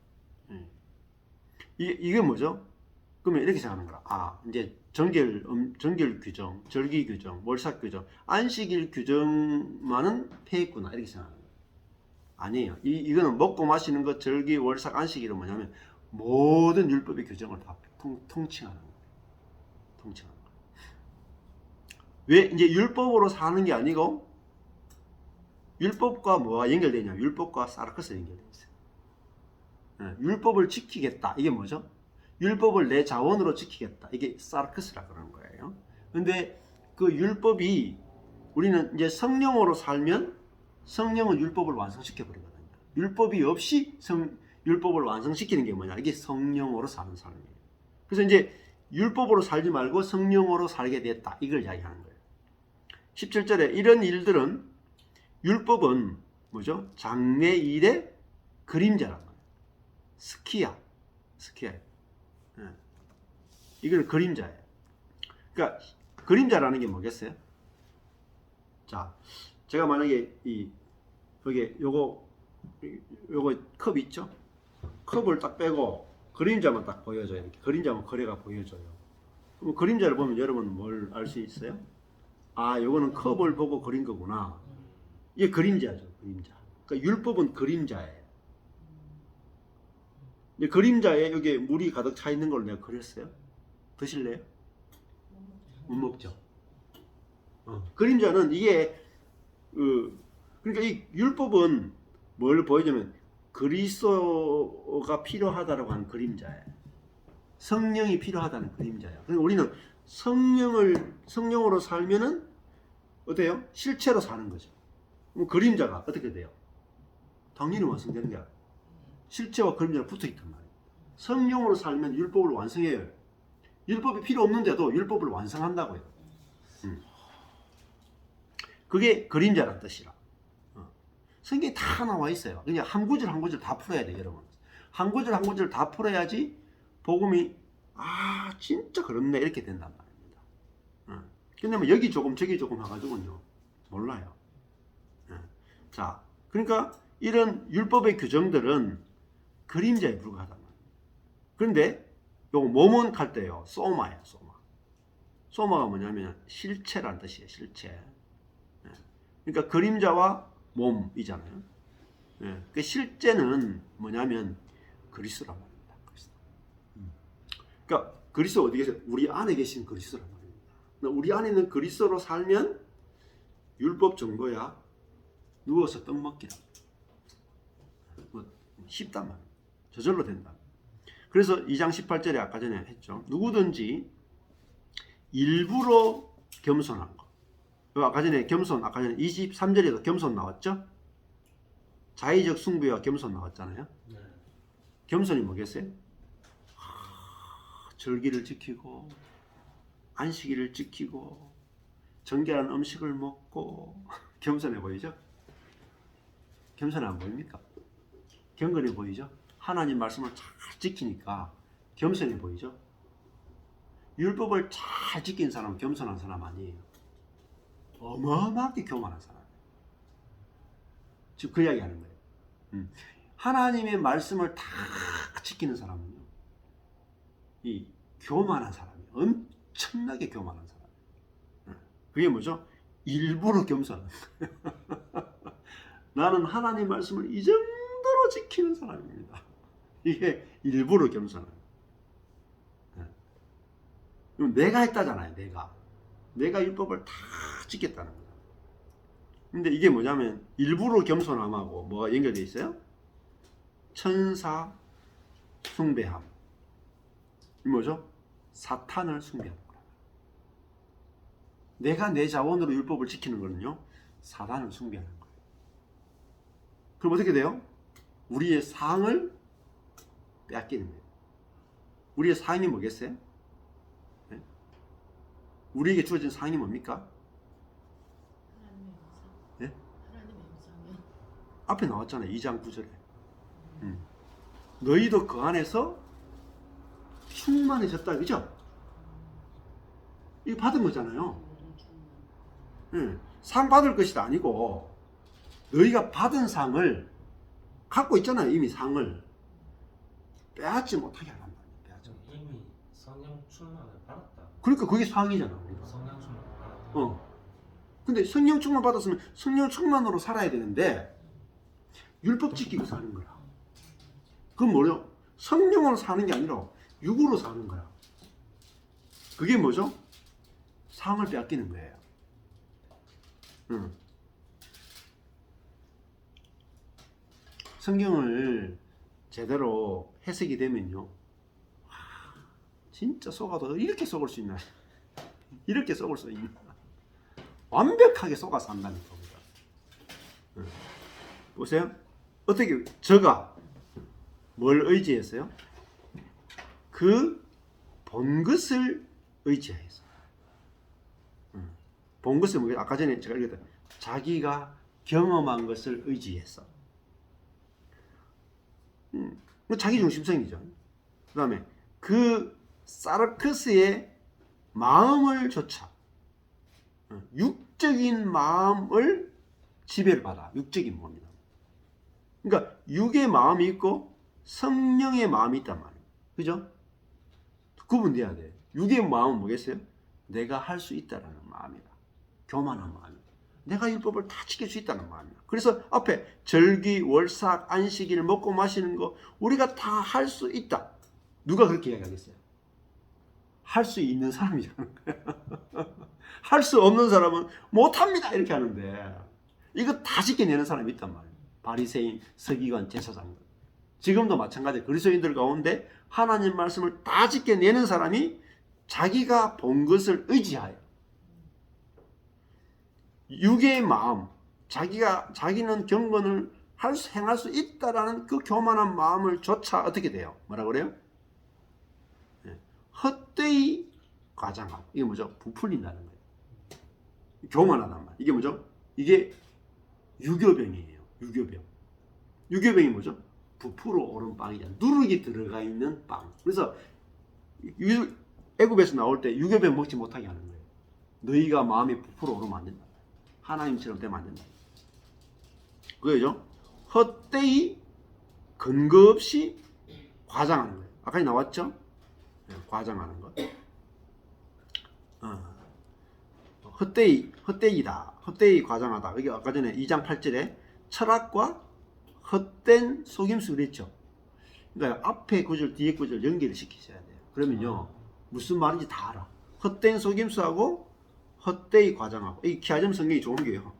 이게 뭐죠? 그러면 이렇게 생각하는 거라. 이제 정결 규정, 절기 규정, 월삭 규정, 안식일 규정만은 폐했구나. 이렇게 생각하는 거예요. 아니에요. 이거는 먹고 마시는 것, 절기, 월삭, 안식일은 뭐냐면 모든 율법의 규정을 다 통칭하는 거예요. 통칭하는 거예요. 왜? 이제 율법으로 사는 게 아니고 율법과 뭐가 연결되냐? 율법과 사르크스 연결되어 있어요. 율법을 지키겠다. 이게 뭐죠? 율법을 내 자원으로 지키겠다. 이게 사르크스라 그러는 거예요. 근데 그 율법이 우리는 이제 성령으로 살면 성령은 율법을 완성시켜 버리거든요. 율법이 없이 율법을 완성시키는 게 뭐냐? 이게 성령으로 사는 삶이에요. 그래서 이제 율법으로 살지 말고 성령으로 살게 됐다. 이걸 이야기하는 거예요. 17절에 이런 일들은 율법은 뭐죠? 장래일의 그림자란 거예요. 스키야. 이걸 그림자예요. 그러니까 그림자라는 게 뭐겠어요? 자, 제가 만약에 여기 요거 컵 있죠? 컵을 딱 빼고 그림자만 딱 보여줘요. 이렇게 그림자만 거래가 보여줘요. 그럼 그림자를 보면 여러분 뭘 알 수 있어요? 아, 요거는 컵을 보고 그린 거구나. 이게 그림자죠, 그림자. 그러니까 율법은 그림자예요. 근데 그림자에 여기 물이 가득 차 있는 걸 내가 그렸어요. 드실래요? 못 먹죠. 그림자는 이게 그러니까 이 율법은 뭘 보여주면 그리스도가 필요하다라고 하는 그림자예요. 성령이 필요하다는 그림자예요. 그러니까 우리는 성령으로 살면은 어때요? 실체로 사는 거죠. 그럼 그림자가 어떻게 돼요? 당연히 완성되는 게 아니에요. 실체와 그림자가 붙어 있단 말이에요. 성령으로 살면 율법을 완성해요. 율법이 필요 없는데도 율법을 완성한다고요. 그게 그림자란 뜻이라. 성경에 다 나와 있어요. 그냥 한 구절 한 구절 다 풀어야 돼요, 여러분. 한 구절 한 구절 다 풀어야지 복음이 진짜 그렇네 이렇게 된단 말입니다. 근데 뭐 여기 조금 저기 조금 해가지고는요 몰라요. 자, 그러니까 이런 율법의 규정들은 그림자에 불과하단 말이에요. 그런데 요거 모몬 할 때요 소마예요, 소마. 소마가 뭐냐면 실체란 뜻이에요, 실체. 그러니까 그림자와 몸이잖아요. 그 실제는 뭐냐면 그리스도란 말입니다. 그러니까 그리스도 어디 계세요? 우리 안에 계신 그리스도란 말입니다. 우리 안에 있는 그리스도로 살면 율법 정도야 누워서 떡 먹기라. 뭐 쉽단 말이에요. 저절로 된다. 그래서 2장 18절에 아까 전에 했죠. 누구든지 일부러 겸손한 것. 아까 전에 23절에도 겸손 나왔죠? 자의적 숭배와 겸손 나왔잖아요. 네. 겸손이 뭐겠어요? 절기를 지키고 안식일을 지키고 정결한 음식을 먹고 겸손해 보이죠? 겸손해 안 보입니까? 경건해 보이죠? 하나님 말씀을 잘 지키니까 겸손해 보이죠? 율법을 잘 지킨 사람은 겸손한 사람 아니에요. 어마어마하게 교만한 사람이에요. 지금 그 이야기 하는 거예요. 하나님의 말씀을 다 지키는 사람은요, 이 교만한 사람이에요. 엄청나게 교만한 사람이에요. 그게 뭐죠? 일부러 겸손한 나는 하나님 말씀을 이 정도로 지키는 사람입니다. 이게 일부러 겸손한 거예요. 내가 했다잖아요. 내가 율법을 다 지켰다는 거예요. 근데 이게 뭐냐면 일부러 겸손함하고 뭐가 연결되어 있어요? 천사 숭배함. 이 뭐죠? 사탄을 숭배하는 거예요. 내가 내 자원으로 율법을 지키는 거는요, 사탄을 숭배하는 거예요. 그럼 어떻게 돼요? 우리의 상을 빼앗기는 거예요. 우리의 상이 뭐겠어요? 네? 우리에게 주어진 상이 뭡니까? 하나님의 영상. 네? 하나님의 영상이요. 앞에 나왔잖아요. 2장 9절에. 너희도 그 안에서 충만해졌다. 그죠? 이거 받은 거잖아요. 상 받을 것이 아니고 너희가 받은 상을 갖고 있잖아요. 이미 상을 빼앗지 못하게 하란 말이에요. 이미 성령 충만을 받았다. 그러니까 그게 상이잖아. 우리가. 성령 충만을 받았다. 근데 성령 충만 받았으면 성령 충만으로 살아야 되는데 율법 지키고 사는 거야. 그건 뭐죠? 성령으로 사는 게 아니라 육으로 사는 거야. 그게 뭐죠? 상을 빼앗기는 거예요. 성경을 제대로 해석이 되면요, 와, 진짜 속아도 이렇게 속을 수 있나? 이렇게 속을 수 있나? 완벽하게 속아서 한다는 겁니다. 보세요. 어떻게 저가 뭘 의지했어요? 그 본 것을 의지해서. 본 것을 뭐예요? 아까 전에 제가 읽었던 자기가 경험한 것을 의지해서. 자기 중심성이죠. 그 다음에 그 사르크스의 마음을 조차, 육적인 마음을 지배를 받아. 육적인 마음이다. 그러니까 육의 마음이 있고 성령의 마음이 있단 말이에요. 그죠? 구분돼야 돼. 육의 마음은 뭐겠어요? 내가 할 수 있다라는 마음이다. 교만한 마음이다. 내가 율법을 다 지킬 수 있다는 마음이다. 그래서 앞에 절기, 월삭, 안식일, 먹고 마시는 거 우리가 다 할 수 있다. 누가 그렇게 이야기하겠어요? 할 수 있는 사람이라는 거야. 할 수 없는 사람은 못합니다 이렇게 하는데, 이거 다 지켜내는 사람이 있단 말이에요. 바리새인, 서기관, 제사장. 지금도 마찬가지. 그리스도인들 가운데 하나님 말씀을 다 지켜내는 사람이 자기가 본 것을 의지하여 육의 마음, 자기는 경건을 행할 수 있다라는 그 교만한 마음을 조차 어떻게 돼요? 뭐라 그래요? 헛되이 과장하고. 이게 뭐죠? 부풀린다는 거예요. 교만하단 말이에요. 이게 뭐죠? 이게 유교병이에요. 유교병. 유교병이 뭐죠? 부풀어 오른 빵이잖아. 누룩이 들어가 있는 빵. 그래서 애굽에서 나올 때 유교병 먹지 못하게 하는 거예요. 너희가 마음이 부풀어 오르면 안 된다. 하나님처럼 되면 안 된다. 그거죠? 헛되이 근거 없이 과장하는 거예요. 아까 나왔죠? 과장하는 것. 헛되이다. 헛되이 과장하다. 여기 아까 전에 2장 8절에 철학과 헛된 속임수 그랬죠. 그러니까 앞에 구절, 뒤에 구절 연결을 시키셔야 돼요. 그러면요, 무슨 말인지 다 알아. 헛된 속임수하고 헛되이 과장하고. 이 키아점 성경이 좋은 게요,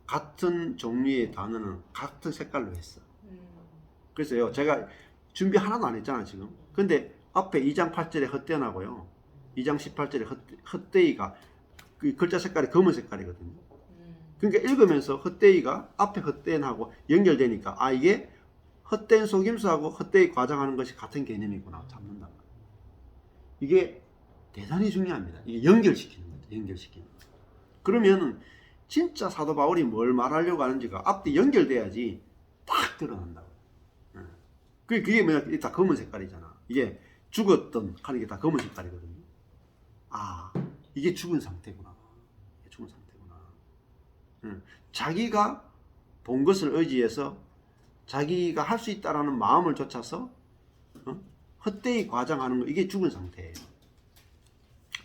같은 종류의 단어는 같은 색깔로 했어. 그래서요, 제가 준비 하나도 안 했잖아 지금. 근데 앞에 2장 8절에 헛된하고요, 2장 18절에 헛되이가 그 글자 색깔이 검은 색깔이거든요. 그러니까 읽으면서 헛되이가 앞에 헛된하고 연결되니까, 아, 이게 헛된 속임수하고 헛되이 과장하는 것이 같은 개념이구나 잡는다. 이게 대단히 중요합니다. 이게 연결시키는 거죠. 연결시키는 거. 그러면 진짜 사도 바울이 뭘 말하려고 하는지가 앞뒤 연결돼야지 딱 드러난다고. 그게 뭐냐, 다 검은 색깔이잖아. 이게 죽었던 하는 게 다 검은 색깔이거든요. 아, 이게 죽은 상태구나. 이게 죽은 상태구나. 자기가 본 것을 의지해서 자기가 할 수 있다라는 마음을 좇아서 헛되이 과장하는 거, 이게 죽은 상태예요.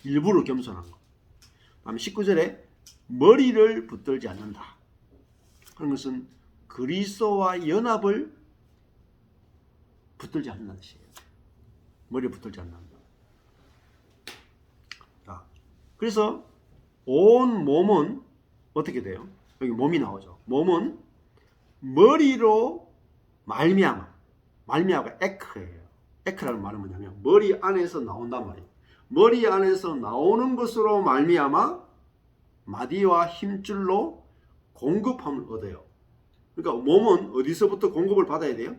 일부러 겸손한 거. 다음에 19절에 머리를 붙들지 않는다. 그런 것은 그리스도와 연합을 붙들지 않는다는 뜻이에요. 머리를 붙들지 않는다. 자, 그래서 온 몸은 어떻게 돼요? 여기 몸이 나오죠. 몸은 머리로 말미암아가 에크예요. 에크라는 말은 뭐냐면 머리 안에서 나온단 말이에요. 머리 안에서 나오는 것으로 말미암아 마디와 힘줄로 공급함을 얻어요. 그러니까 몸은 어디서부터 공급을 받아야 돼요?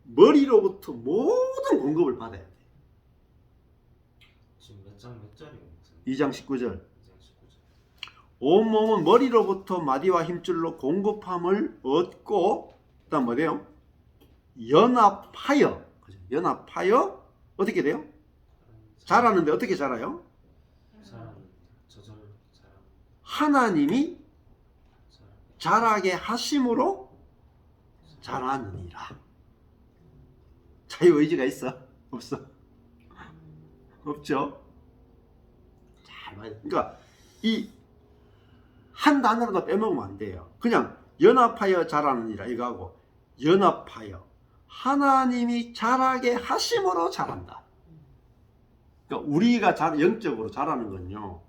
머리로부터 모든 공급을 받아야 돼요. 지금 몇 절이에요? 2장 19절. 2장 19절. 온몸은 머리로부터 마디와 힘줄로 공급함을 얻고, 그 다음 뭐래요? 연합하여 어떻게 돼요? 자라는데 어떻게 자라요? 하나님이 자라게 하심으로 자라느니라. 자유의지가 있어? 없어? 없죠? 잘 봐야 돼. 그러니까 이 한 단어라도 빼먹으면 안 돼요. 그냥 연합하여 자라느니라 이거 하고, 연합하여 하나님이 자라게 하심으로 자란다. 그러니까 우리가 영적으로 자라는 건요,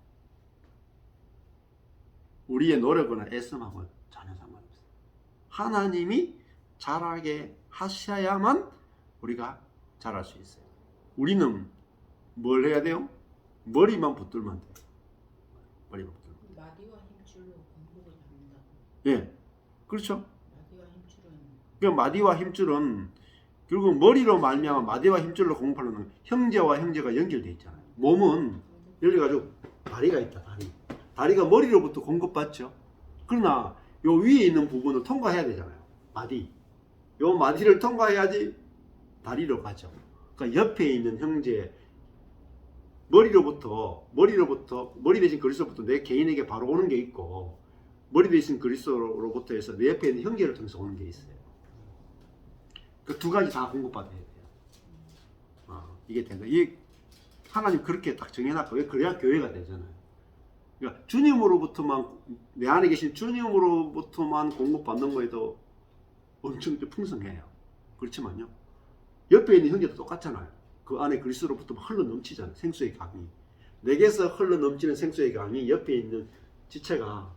우리의 노력이나 애씀하고 전혀 상관없어요. 하나님이 자라게 하셔야만 우리가 자랄 수 있어요. 우리는 뭘 해야 돼요? 머리만 붙들면 돼요. 머리만 붙들면. 마디와 힘줄로 공복을 받는다고. 예, 그렇죠. 마디와 힘줄은 그 마디와 힘줄은 결국 머리로 말미암아 마디와 힘줄로 공급하는 형제와 형제가 연결돼 있잖아요. 몸은 예를 가지고 다리가 있다. 다리가 머리로부터 공급받죠. 그러나 요 위에 있는 부분을 통과해야 되잖아요. 마디. 요 마디를 통과해야지 다리로 가죠. 그러니까 옆에 있는 형제 머리 대신 그리스도로부터 내 개인에게 바로 오는 게 있고 머리 대신 그리스도로부터 해서 내 옆에 있는 형제를 통해서 오는 게 있어요. 그 두 가지 다 공급받아야 돼요. 이게 된다. 이게 하나님 그렇게 딱 정해놨고 그래야 교회가 되잖아요. 그러니까 주님으로부터만 내 안에 계신 주님으로부터만 공급받는 거에도 엄청 풍성해요. 그렇지만요. 옆에 있는 형제도 똑같잖아요. 그 안에 그리스도로부터 흘러 넘치잖아요. 생수의 강이. 내게서 흘러 넘치는 생수의 강이 옆에 있는 지체가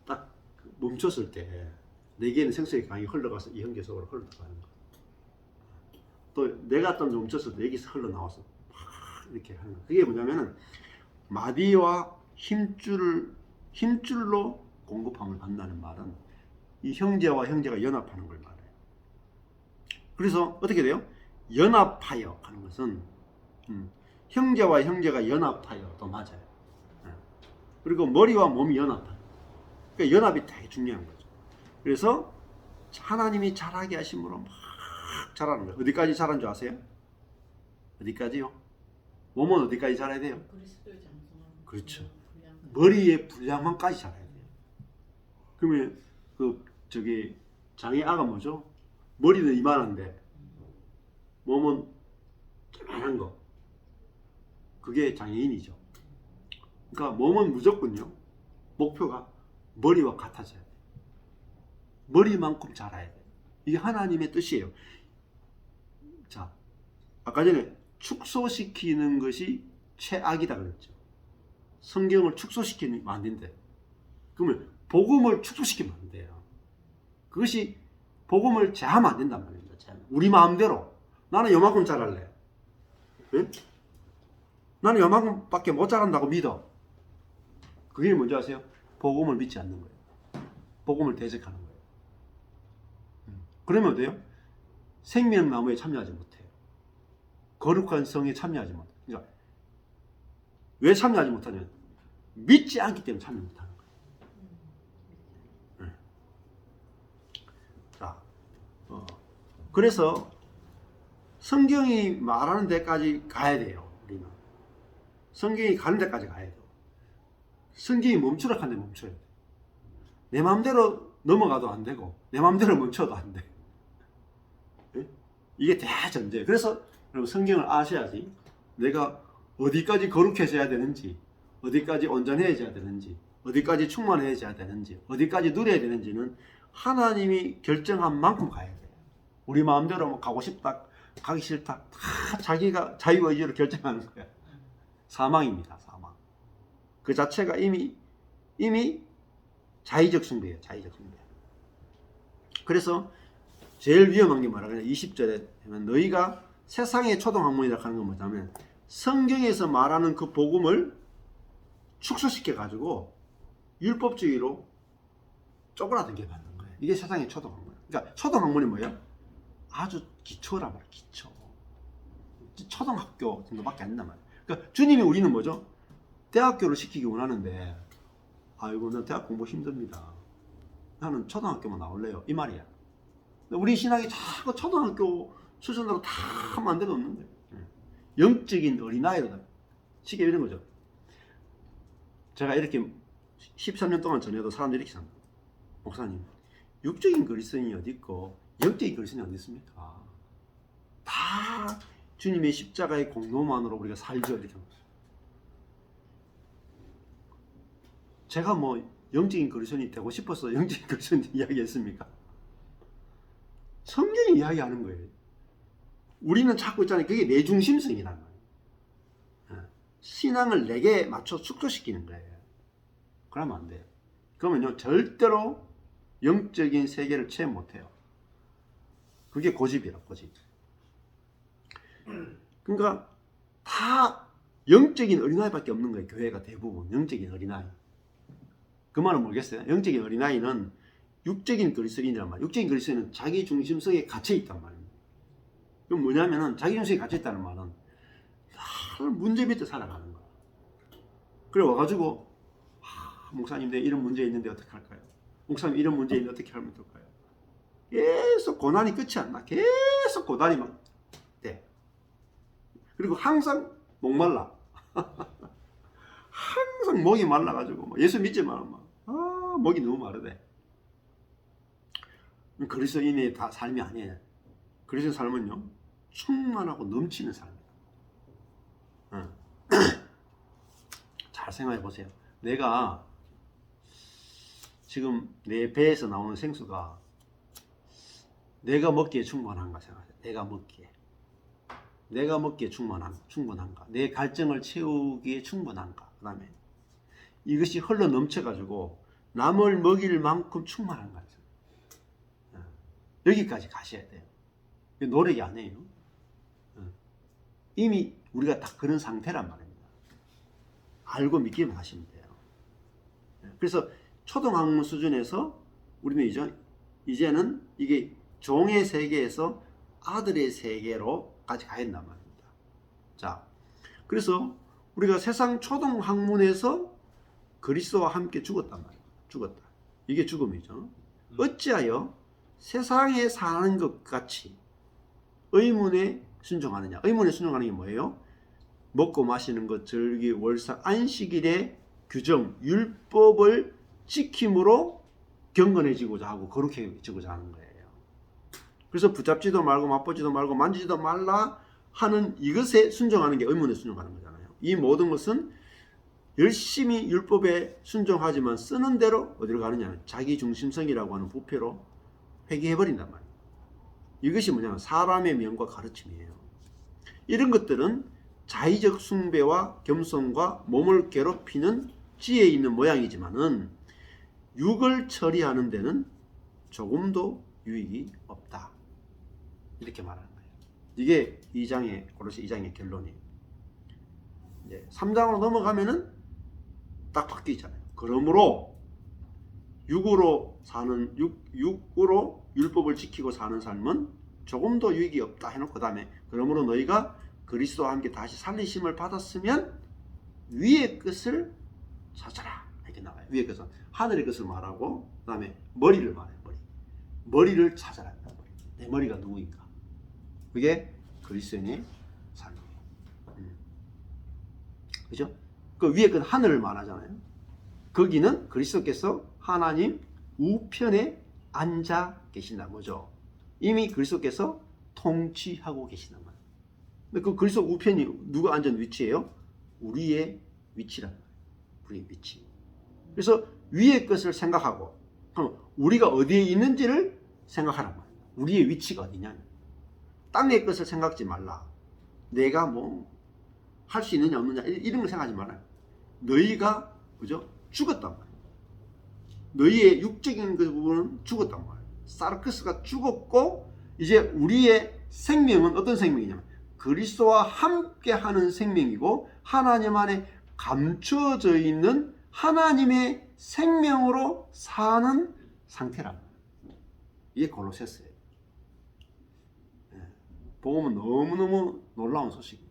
딱 멈췄을 때 내게는 생수의 강이 흘러가서 이 형제 속으로 흘러가는 거예요. 또 내가 또 멈췄을 때 여기서 흘러나와서 이렇게 하는 거예요. 그게 뭐냐면은 마디와 힘줄로 공급함을 받는다는 말은 이 형제와 형제가 연합하는 걸 말해요. 그래서 어떻게 돼요? 연합하여 하는 것은 형제와 형제가 연합하여도 맞아요. 그리고 머리와 몸이 연합하여. 그러니까 연합이 되게 중요한 거죠. 그래서 하나님이 자라게 하심으로 막 자라는 거예요. 어디까지 자란 줄 아세요? 어디까지요? 몸은 어디까지 자라야 돼요? 그리스도의 장성한 그렇죠. 분량까지. 머리의 분량만까지 자라야 돼요. 그러면 장의 아가 뭐죠? 머리는 이만한데 몸은 조그만한 거. 그게 장애인이죠. 그러니까 몸은 무조건요. 목표가 머리와 같아져야 돼요. 머리만큼 자라야 돼요. 이게 하나님의 뜻이에요. 자, 아까 전에 축소시키는 것이 최악이다 그랬죠. 성경을 축소시키면 안 된대. 그러면 복음을 축소시키면 안 돼요. 그것이 복음을 제하면 안 된단 말입니다. 우리 마음대로 나는 요만큼 자랄래. 네? 나는 요만큼밖에 못 자란다고 믿어. 그게 뭔지 아세요? 복음을 믿지 않는 거예요. 복음을 대적하는 거예요. 그러면 어때요? 생명나무에 참여하지 못해요. 거룩한 성에 참여하지 못해요. 그러니까 왜 참여하지 못하냐면 믿지 않기 때문에 참여 못하는 거예요. 자, 그래서 성경이 말하는 데까지 가야 돼요. 우리는 성경이 가는 데까지 가야 돼요. 성경이 멈추라 하는데 멈춰야 돼요. 내 마음대로 넘어가도 안 되고 내 마음대로 멈춰도 안 돼. 이게 대전제. 그래서 여러분 성경을 아셔야지 내가 어디까지 거룩해져야 되는지, 어디까지 온전해져야 되는지, 어디까지 충만해져야 되는지, 어디까지 누려야 되는지는 하나님이 결정한 만큼 가야 돼요. 우리 마음대로 뭐 가고 싶다, 가기 싫다, 다 자기가 자유의지로 결정하는 거야. 사망입니다. 사망. 그 자체가 이미 자의적 숭배예요. 자의적 숭배. 그래서 제일 위험한 게 뭐라 그러냐. 20절에 너희가 세상의 초등학문이라 하는 건 뭐냐면 성경에서 말하는 그 복음을 축소시켜 가지고 율법주의로 쪼그라들게 만든 거예요. 이게 세상의 초등학문. 그러니까 초등학문이 뭐예요? 아주 기초란 말이에요. 기초. 초등학교 정도밖에 안 된단 말이에요. 그러니까 주님이 우리는 뭐죠? 대학교를 시키기 원하는데 아이고 나 대학 공부 힘듭니다. 나는 초등학교만 나올래요. 이 말이야. 우리 신앙이 자꾸 초등학교 수준으로 다 하면 안 되는 없는 거예요. 영적인 어린아이로다. 쉽게 이런 거죠. 제가 이렇게 13년 동안 전에도 사람들이 이렇게 생각합니다. 목사님, 육적인 그리스도인이 어디 있고 영적인 그리스도인이 어디 있습니까? 다 주님의 십자가의 공로만으로 우리가 살죠. 이렇게 합니다. 제가 뭐 영적인 그리스도인이 되고 싶어서 영적인 그리스도인 이야기했습니까? 성경이 이야기하는 거예요. 우리는 찾고 있잖아요. 그게 내 중심성이란 말이에요. 신앙을 내게 맞춰 축소시키는 거예요. 그러면 안 돼요. 그러면요 절대로 영적인 세계를 체험 못해요. 그게 고집이라, 고집. 그러니까 다 영적인 어린아이밖에 없는 거예요. 교회가 대부분 영적인 어린아이. 그 말은 모르겠어요. 영적인 어린아이는 육적인 그리스도인이란 말이에요. 육적인 그리스도인은 자기 중심성에 갇혀 있단 말입니다. 그럼 뭐냐면은 자기 중심성에 갇혀 있다는 말은 늘 문제 밑에 살아가는 거야. 그래 와가지고 목사님 내 이런 문제 있는데 어떻게 할까요? 목사님 이런 문제 있는데 어떻게 하면 될까요? 계속 고난이 끝이 안 나. 계속 고난이 막 돼. 그리고 항상 목말라. 항상 목이 말라가지고 예수 믿지만 목이 너무 마르대. 그리스도인의 다 삶이 아니에요. 그리스도인 삶은요 충만하고 넘치는 삶이에요. 잘 생각해 보세요. 내가 지금 내 배에서 나오는 생수가 내가 먹기에 충분한가 생각해요. 내가 먹기에 충분한가? 내 갈증을 채우기에 충분한가? 그 다음에 이것이 흘러 넘쳐가지고 남을 먹일 만큼 충만한가? 여기까지 가셔야 돼요. 노력이 아니에요. 이미 우리가 다 그런 상태란 말입니다. 알고 믿기만 하시면 돼요. 그래서 초등학문 수준에서 우리는 이제는 이게 종의 세계에서 아들의 세계로까지 가야 된단 말입니다. 자, 그래서 우리가 세상 초등학문에서 그리스도와 함께 죽었단 말이에요. 죽었다. 이게 죽음이죠. 어찌하여 세상에 사는 것 같이 의문에 순종하느냐. 의문에 순종하는 게 뭐예요? 먹고 마시는 것, 절기, 월삭, 안식일의 규정, 율법을 지킴으로 경건해지고자 하고 거룩해지고자 하는 거예요. 그래서 붙잡지도 말고 맛보지도 말고 만지지도 말라 하는 이것에 순종하는 게 의문에 순종하는 거잖아요. 이 모든 것은 열심히 율법에 순종하지만 쓰는 대로 어디로 가느냐, 자기 중심성이라고 하는 부패로 회귀해버린단 말이에요. 이것이 뭐냐면 사람의 명과 가르침이에요. 이런 것들은 자의적 숭배와 겸손과 몸을 괴롭히는 지혜 있는 모양이지만은 육을 처리하는 데는 조금도 유익이 없다. 이렇게 말하는 거예요. 이게 고로새 2장의 결론이에요. 이제 3장으로 넘어가면은 딱 바뀌잖아요. 그러므로 육으로 율법을 지키고 사는 삶은 조금도 유익이 없다 해놓고 그다음에 그러므로 너희가 그리스도와 함께 다시 살리심을 받았으면 위의 것을 찾아라 이렇게 나와요. 위의 것은 하늘의 것을 말하고 그다음에 머리를 말해요. 머리를 찾아라. 내 머리가 누구인가? 그게 그리스도인의 삶이에요. 그죠? 그 위에 건 하늘을 말하잖아요. 거기는 그리스도께서 하나님 우편에 앉아 계신다. 뭐죠? 이미 그리스도께서 통치하고 계신단 말이에요. 근데 그 그리스도 우편이 누가 앉은 위치예요? 우리의 위치란 말이에요. 우리의 위치. 그래서 위의 것을 생각하고 우리가 어디에 있는지를 생각하란 말이에요. 우리의 위치가 어디냐. 땅의 것을 생각하지 말라. 내가 뭐 할 수 있느냐 없느냐 이런 걸 생각하지 말아요. 너희가 그죠? 죽었단 말이에요. 너희의 육적인 그 부분은 죽었단 말이에요. 사르크스가 죽었고 이제 우리의 생명은 어떤 생명이냐면 그리스도와 함께하는 생명이고 하나님 안에 감춰져 있는 하나님의 생명으로 사는 상태란 말이에요. 이게 골로새서예요. 복음은 너무너무 놀라운 소식입니다.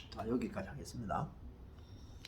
자, 여기까지 하겠습니다.